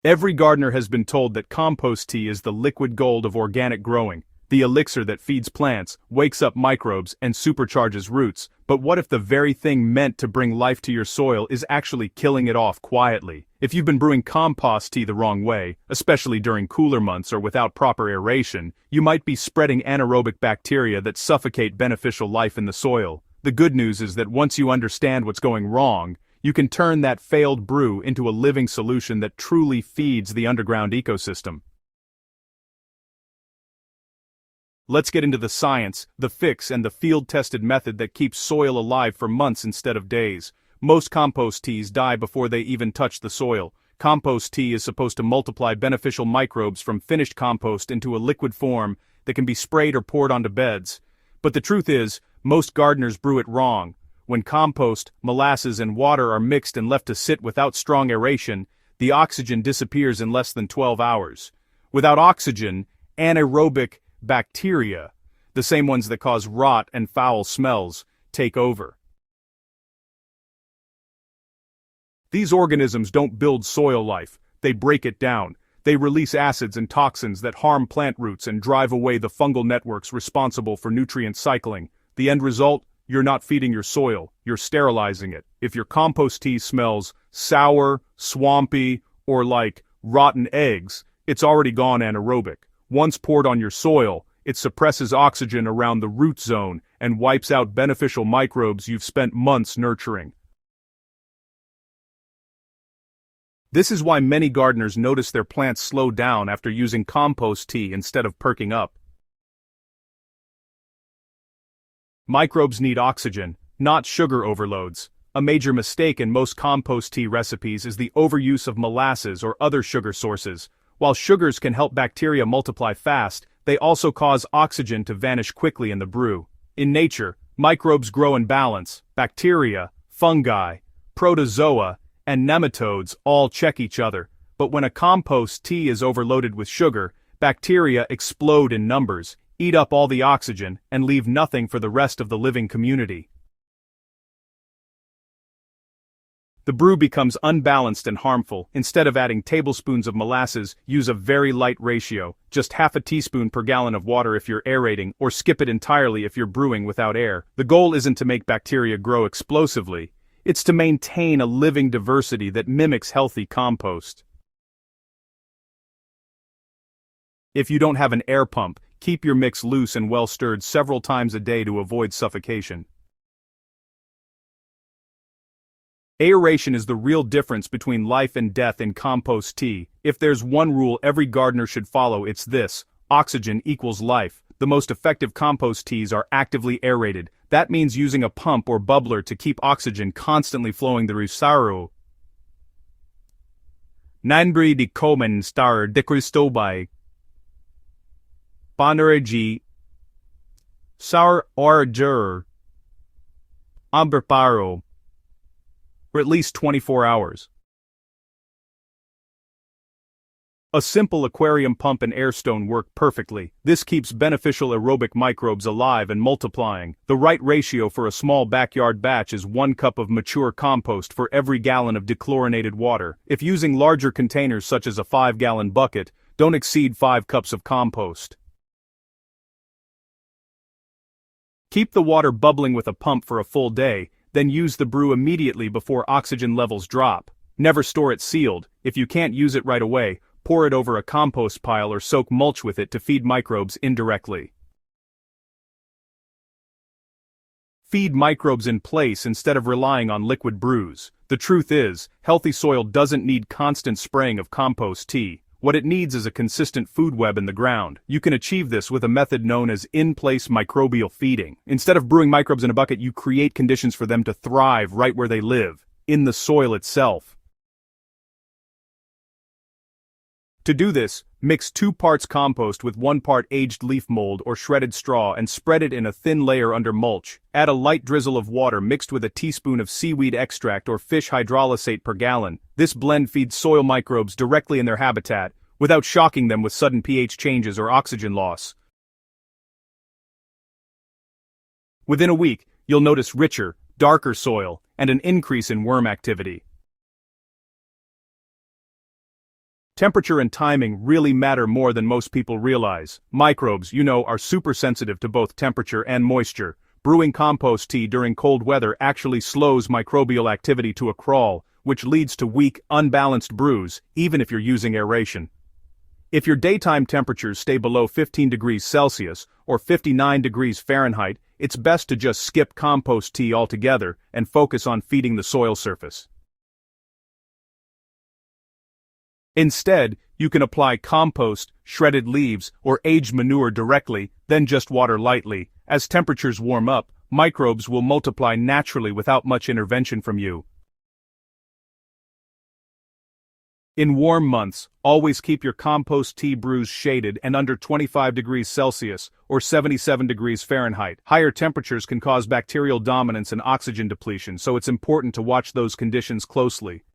Every gardener has been told that compost tea is the liquid gold of organic growing, the elixir that feeds plants, wakes up microbes, and supercharges roots. But what if the very thing meant to bring life to your soil is actually killing it off quietly? If you've been brewing compost tea the wrong way, especially during cooler months or without proper aeration, you might be spreading anaerobic bacteria that suffocate beneficial life in the soil. The good news is that once you understand what's going wrong, you can turn that failed brew into a living solution that truly feeds the underground ecosystem. Let's get into the science, the fix, and the field-tested method that keeps soil alive for months instead of days. Most compost teas die before they even touch the soil. Compost tea is supposed to multiply beneficial microbes from finished compost into a liquid form that can be sprayed or poured onto beds. But the truth is, most gardeners brew it wrong. When compost, molasses, and water are mixed and left to sit without strong aeration, the oxygen disappears in less than 12 hours. Without oxygen, anaerobic bacteria, the same ones that cause rot and foul smells, take over. These organisms don't build soil life, they break it down. They release acids and toxins that harm plant roots and drive away the fungal networks responsible for nutrient cycling. The end result? You're not feeding your soil, you're sterilizing it. If your compost tea smells sour, swampy, or like rotten eggs, it's already gone anaerobic. Once poured on your soil, it suppresses oxygen around the root zone and wipes out beneficial microbes you've spent months nurturing. This is why many gardeners notice their plants slow down after using compost tea instead of perking up. Microbes need oxygen, not sugar overloads. A major mistake in most compost tea recipes is the overuse of molasses or other sugar sources. While sugars can help bacteria multiply fast, they also cause oxygen to vanish quickly in the brew. In nature, microbes grow in balance. Bacteria, fungi, protozoa, and nematodes all check each other. But when a compost tea is overloaded with sugar, bacteria explode in numbers, eat up all the oxygen, and leave nothing for the rest of the living community. The brew becomes unbalanced and harmful. Instead of adding tablespoons of molasses, use a very light ratio, just half a teaspoon per gallon of water if you're aerating, or skip it entirely if you're brewing without air. The goal isn't to make bacteria grow explosively, it's to maintain a living diversity that mimics healthy compost. If you don't have an air pump, keep your mix loose and well stirred several times a day to avoid suffocation. Aeration is the real difference between life and death in compost tea. If there's one rule every gardener should follow, it's this: oxygen equals life. The most effective compost teas are actively aerated. That means using a pump or bubbler to keep oxygen constantly flowing through Saru. Nanbri di Komen star de Cristobal. Banneregi. Sour Orger. Amberparo. For at least 24 hours. A simple aquarium pump and air stone work perfectly. This keeps beneficial aerobic microbes alive and multiplying. The right ratio for a small backyard batch is 1 cup of mature compost for every gallon of dechlorinated water. If using larger containers such as a 5-gallon bucket, don't exceed 5 cups of compost. Keep the water bubbling with a pump for a full day, then use the brew immediately before oxygen levels drop. Never store it sealed. If you can't use it right away, pour it over a compost pile or soak mulch with it to feed microbes indirectly. Feed microbes in place instead of relying on liquid brews. The truth is, healthy soil doesn't need constant spraying of compost tea. What it needs is a consistent food web in the ground. You can achieve this with a method known as in-place microbial feeding. Instead of brewing microbes in a bucket, you create conditions for them to thrive right where they live, in the soil itself. To do this, mix 2 parts compost with 1 part aged leaf mold or shredded straw and spread it in a thin layer under mulch. Add a light drizzle of water mixed with a teaspoon of seaweed extract or fish hydrolysate per gallon. This blend feeds soil microbes directly in their habitat, without shocking them with sudden pH changes or oxygen loss. Within a week, you'll notice richer, darker soil and an increase in worm activity. Temperature and timing really matter more than most people realize. Microbes, are super sensitive to both temperature and moisture. Brewing compost tea during cold weather actually slows microbial activity to a crawl, which leads to weak, unbalanced brews, even if you're using aeration. If your daytime temperatures stay below 15 degrees Celsius or 59 degrees Fahrenheit, it's best to just skip compost tea altogether and focus on feeding the soil surface. Instead, you can apply compost, shredded leaves, or aged manure directly, then just water lightly. As temperatures warm up, microbes will multiply naturally without much intervention from you. In warm months, always keep your compost tea brews shaded and under 25 degrees Celsius or 77 degrees Fahrenheit. Higher temperatures can cause bacterial dominance and oxygen depletion, so it's important to watch those conditions closely.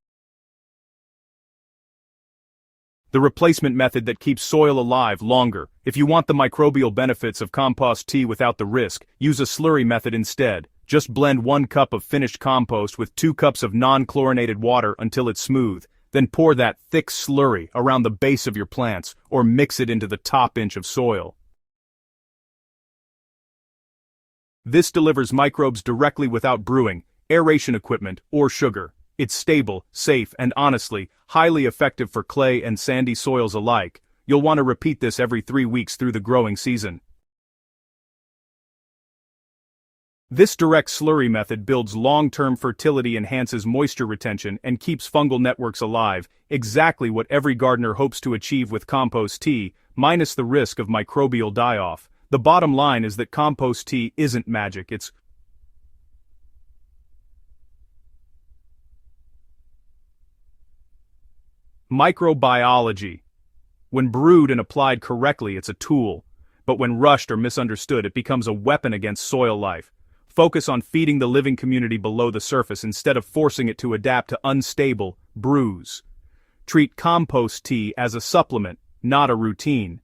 The replacement method that keeps soil alive longer. If you want the microbial benefits of compost tea without the risk, use a slurry method instead. Just blend 1 cup of finished compost with 2 cups of non-chlorinated water until it's smooth. Then pour that thick slurry around the base of your plants, or mix it into the top inch of soil. This delivers microbes directly without brewing, aeration equipment, or sugar. It's stable, safe, and honestly, highly effective for clay and sandy soils alike. You'll want to repeat this every 3 weeks through the growing season. This direct slurry method builds long-term fertility, enhances moisture retention, and keeps fungal networks alive, exactly what every gardener hopes to achieve with compost tea, minus the risk of microbial die-off. The bottom line is that compost tea isn't magic, it's microbiology. When brewed and applied correctly, it's a tool, but when rushed or misunderstood, it becomes a weapon against soil life. Focus on feeding the living community below the surface instead of forcing it to adapt to unstable brews. Treat compost tea as a supplement, not a routine.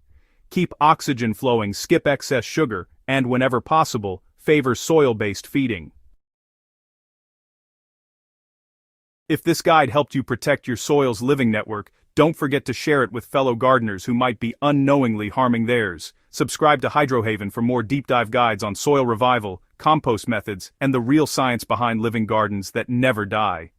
Keep oxygen flowing, skip excess sugar, and whenever possible, favor soil-based feeding. If this guide helped you protect your soil's living network, don't forget to share it with fellow gardeners who might be unknowingly harming theirs. Subscribe to Hydrohaven for more deep dive guides on soil revival, compost methods, and the real science behind living gardens that never die.